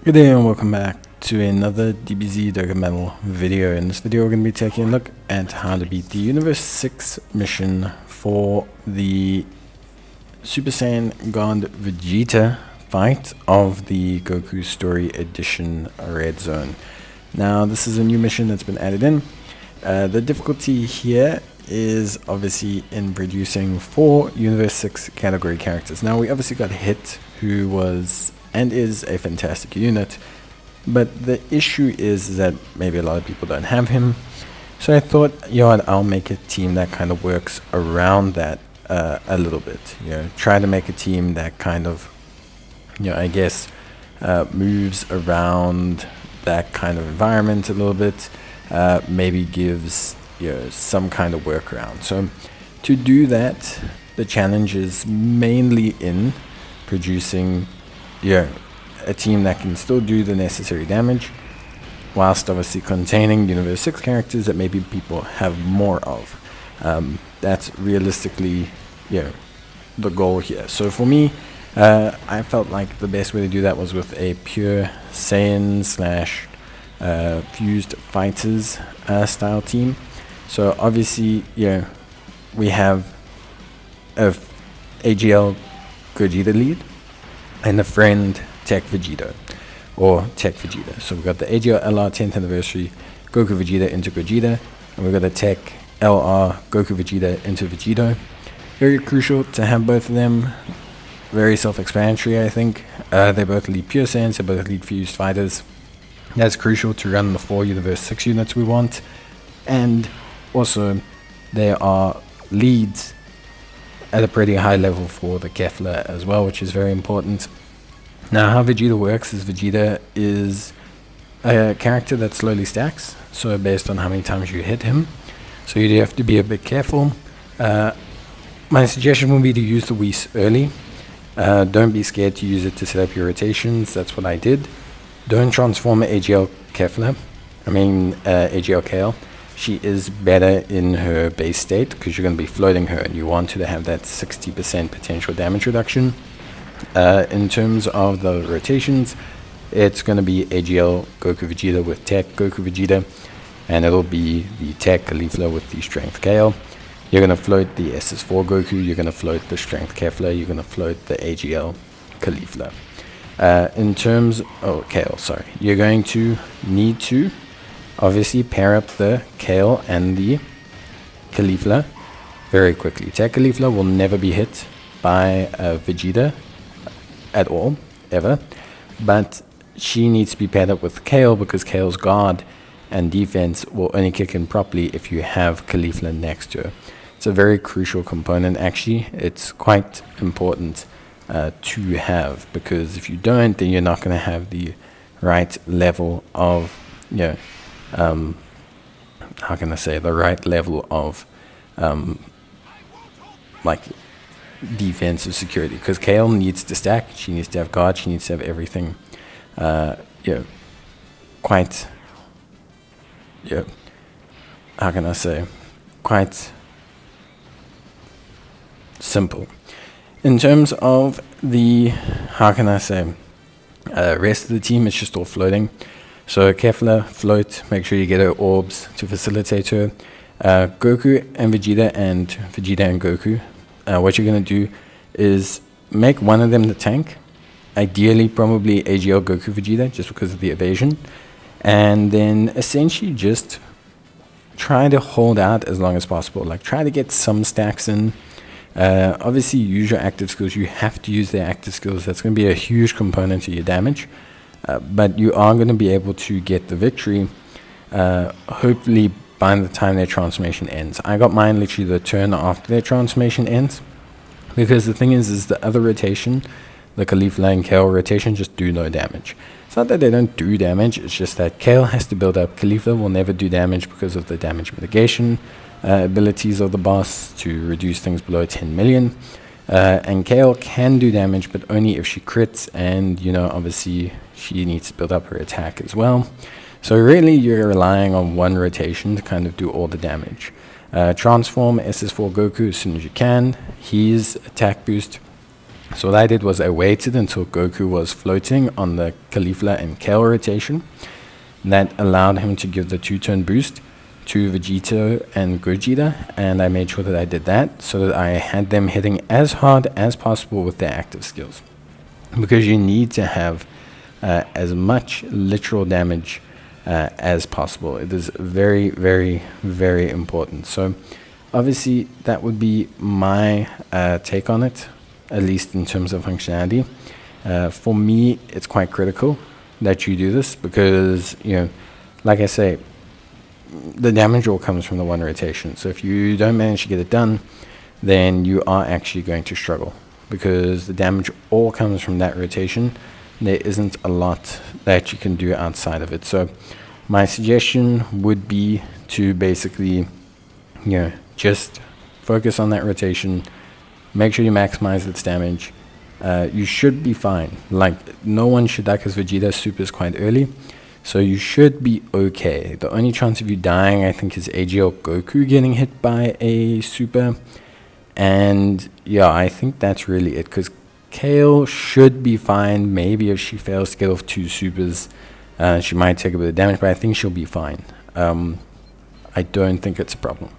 Good day and welcome back to another DBZ Dokkan video. In this video we're going to be taking a look at how to beat the Universe 6 mission for the Super Saiyan God Vegeta fight of the Goku Story Edition Red Zone. Now this is a new mission that's been added in. The difficulty here is obviously in producing 4 Universe 6 category characters. Now we obviously got Hit, who was and is a fantastic unit, but the issue is that maybe a lot of people don't have him. So I thought, you know what, I'll make a team that kind of works around that a little bit. You know, try to make a team that kind of, you know, I guess moves around that kind of environment a little bit. Maybe gives, you know, some kind of workaround. So to do that, the challenge is mainly in producing a team that can still do the necessary damage, whilst obviously containing Universe 6 characters that maybe people have more of. That's realistically, the goal here. So for me, I felt like the best way to do that was with a pure Saiyan slash fused fighters style team. So obviously, we have a AGL Gogeta lead and a friend Tech Vegeta, or Tech Vegeta. So we've got the AGL LR 10th anniversary Goku Vegeta into Gogeta, and we've got the Tech LR Goku Vegeta into Vegito. Very crucial to have both of them. Very self-explanatory, I think. They both lead pure Saiyans, they both lead fused fighters. That's crucial to run the 4 Universe 6 units we want. And also, they are leads at a pretty high level for the Kefla as well, which is very important. Now, how Vegeta works is Vegeta is a character that slowly stacks, so based on how many times you hit him. So you have to be a bit careful. My suggestion would be to use the Whis early. Don't be scared to use it to set up your rotations. That's what I did. Don't transform AGL Kefla. AGL Kale. She is better in her base state because you're going to be floating her and you want her to have that 60% potential damage reduction. In terms of the rotations, it's going to be AGL Goku Vegeta with Tech Goku Vegeta, and it'll be the Tech Caulifla with the Strength Kale. You're going to float the SS4 Goku, you're going to float the Strength Kefla, you're going to float the AGL Caulifla. In terms of Kale, you're going to need to obviously pair up the Kale and the Caulifla very quickly. Tech Caulifla will never be hit by Vegeta at all, ever, but she needs to be paired up with Kale because Kale's guard and defense will only kick in properly if you have Caulifla next to her. It's a very crucial component, actually. It's quite important to have, because if you don't, then you're not going to have the right level of, how can I say, the right level of defensive security, because Kale needs to stack, she needs to have guard, she needs to have everything quite how can I say, quite simple. In terms of the, how can I say, rest of the team, it's just all floating. So Kefla, float, make sure you get her orbs to facilitate her. Goku and Vegeta and Goku, what you're going to do is make one of them the tank, ideally probably AGL Goku Vegeta, just because of the evasion, and then essentially just try to hold out as long as possible. Like, try to get some stacks in. Obviously use your active skills. You have to use their active skills. That's going to be a huge component to your damage, but you are going to be able to get the victory hopefully by the time their transformation ends. I got mine literally the turn after their transformation ends, because the thing is the other rotation, the Caulifla and Kale rotation, just do no damage. It's not that they don't do damage, it's just that Kale has to build up. Caulifla will never do damage because of the damage mitigation abilities of the boss to reduce things below 10 million. And Kale can do damage, but only if she crits, and obviously she needs to build up her attack as well. So really you're relying on one rotation to kind of do all the damage. Transform SS4 Goku as soon as you can. His attack boost So what I did was I waited until Goku was floating on the Caulifla and Kale rotation. That allowed him to give the 2-turn boost to Vegeta and Gogeta, and I made sure that I did that so that I had them hitting as hard as possible with their active skills. Because you need to have as much literal damage as possible. It is very, very, very important. So obviously that would be my take on it, at least in terms of functionality. For me, it's quite critical that you do this because, you know, like I say, the damage all comes from the one rotation. So if you don't manage to get it done, then you are actually going to struggle because the damage all comes from that rotation. There isn't a lot that you can do outside of it. So my suggestion would be to basically, you know, just focus on that rotation, make sure you maximize its damage. You should be fine. Like, no one should die because Vegeta's super is quite early. So you should be okay. The only chance of you dying, I think, is AG or Goku getting hit by a super. And yeah, I think that's really it. Because Kale should be fine. Maybe if she fails to get off 2 supers, she might take a bit of damage. But I think she'll be fine. I don't think it's a problem.